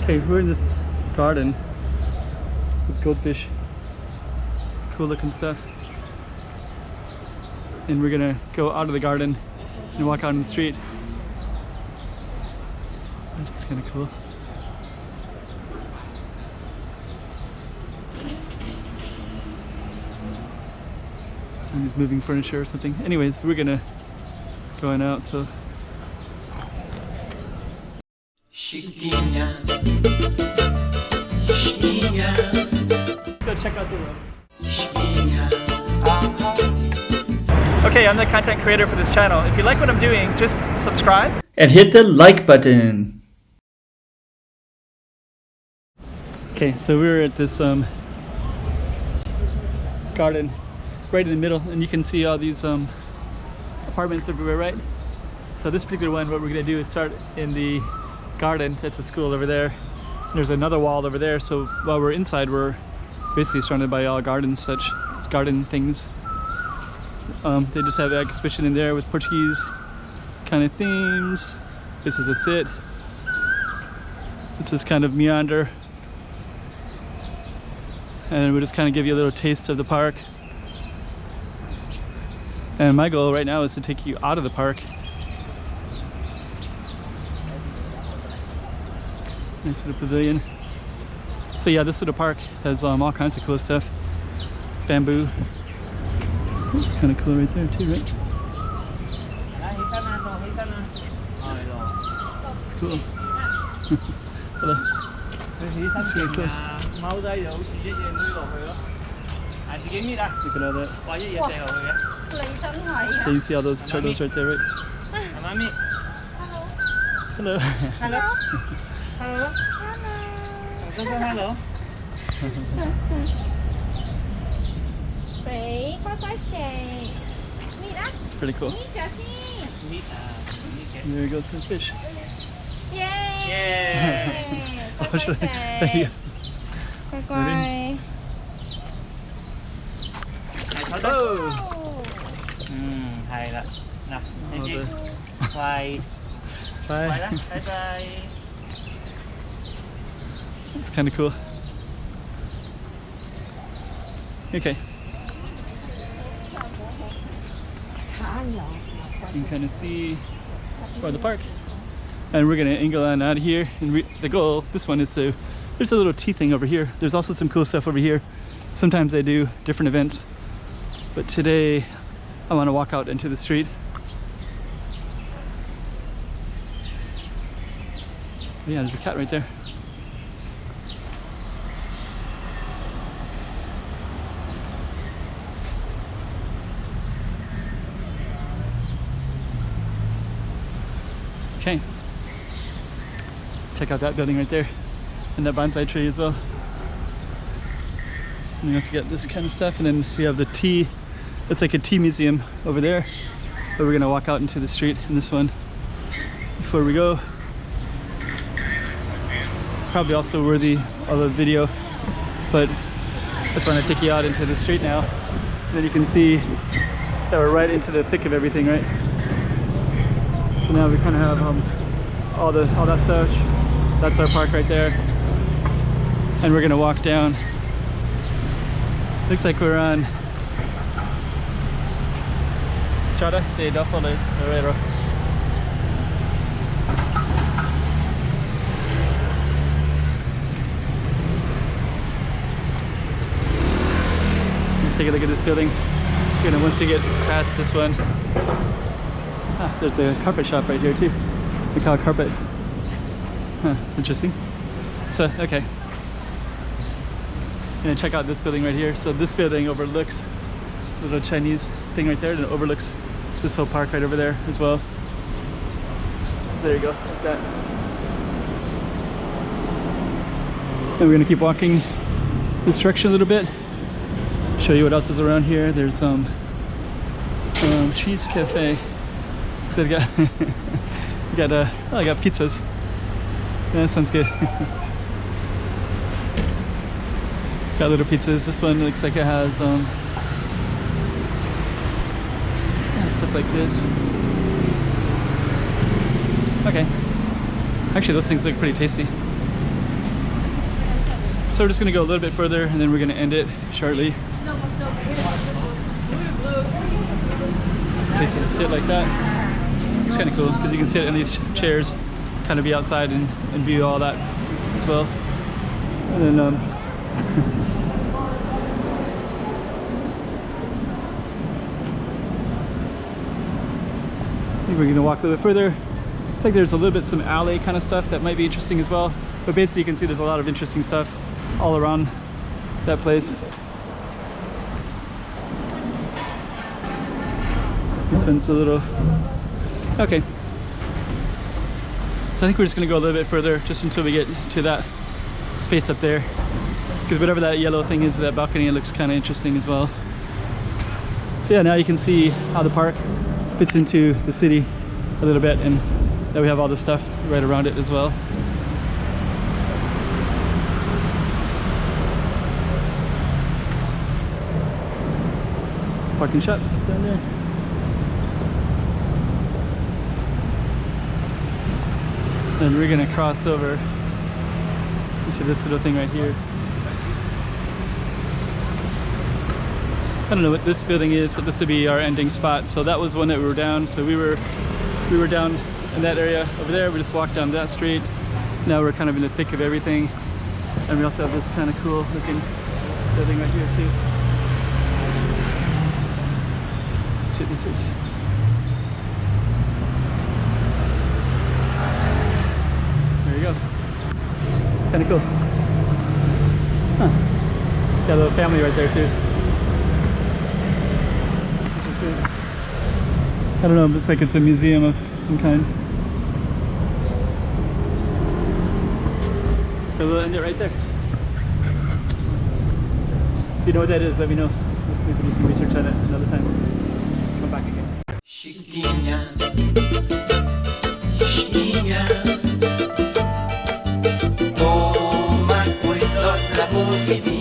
Okay, we're in this garden with goldfish, cool looking stuff, and we're gonna go out of the garden and walk out in the street. That's kind of cool. Somebody's moving furniture or something. Anyways, we're gonna going out, so Chiquinha, Chiquinha. Let's go check out the room. Okay, I'm the content creator for this channel. If you like what I'm doing, just subscribe and hit the like button. Okay, so we're at this garden right in the middle, and you can see all these apartments everywhere, right? So this particular one, what we're gonna do is start in the garden. That's a school over there. There's another wall over there, so while we're inside, we're basically surrounded by all garden things. They just have an exhibition in there with Portuguese kind of themes. This is a sit. This is kind of meander. And we'll just kind of give you a little taste of the park. And my goal right now is to take you out of the park. Nice little pavilion. So yeah, this little park has all kinds of cool stuff. Bamboo. It's kind of cool right there too, right? It's cool. Hello. It's really cool. Look at all that. So you see all those turtles right there, right? Hello. Hello. Hello. Hello. It's pretty cool. There goes some fish. Yay! Oh, should I? Bye. Oh. Hay đó. Nào, đi chị. Bye. Bye. Bye bye. It's kind of cool. Okay. So you can kind of see the park, and we're gonna angle on out of here. And the goal, this one, is to. There's a little tea thing over here. There's also some cool stuff over here. Sometimes they do different events, but today I want to walk out into the street. Oh yeah, there's a cat right there. Okay, check out that building right there, and that bonsai tree as well. And we also get this kind of stuff, and then we have the tea. It's like a tea museum over there, but we're gonna walk out into the street in this one before we go. Probably also worthy of a video, but I just want to take you out into the street now. And then you can see that we're right into the thick of everything, right? So now we kind of have all that stuff. That's our park right there, and we're gonna walk down. Looks like we're on Estrada de Adolfo Loureiro. Let's take a look at this building. Once you get past this one, there's a carpet shop right here too. Macau carpet. Huh, it's interesting. So, okay. And check out this building right here. So this building overlooks the little Chinese thing right there, and it overlooks this whole park right over there as well. There you go, like that. And we're gonna keep walking this direction a little bit. Show you what else is around here. There's cheese cafe. So I got I got pizzas. Yeah, that sounds good. Got little pizzas. This one looks like it has stuff like this. Okay. Actually, those things look pretty tasty. So we're just gonna go a little bit further and then we're gonna end it shortly. Places to sit like that. It's kind of cool because you can sit in these chairs, kind of be outside and view all that as well. And then I think we're gonna walk a little bit further. I think there's a little bit some alley kind of stuff that might be interesting as well. But basically you can see there's a lot of interesting stuff all around that place. This one's a little... Okay. So I think we're just gonna go a little bit further just until we get to that space up there. Because whatever that yellow thing is, that balcony, it looks kind of interesting as well. So yeah, now you can see how the park fits into the city a little bit, and that we have all this stuff right around it as well. Parking shop down there. And we're gonna cross over into this little thing right here. I don't know what this building is, but this would be our ending spot. So that was one that we were down. So we were down in that area over there. We just walked down that street. Now we're kind of in the thick of everything. And we also have this kind of cool looking building right here too. That's what this is. There you go. Kind of cool. Huh. Got a little family right there too. I don't know, it looks like it's a museum of some kind. So we'll end it right there. If you know what that is, let me know. We can do some research on it another time. Come back again. Chiquinha, chiquinha, toma cuidado da movimento.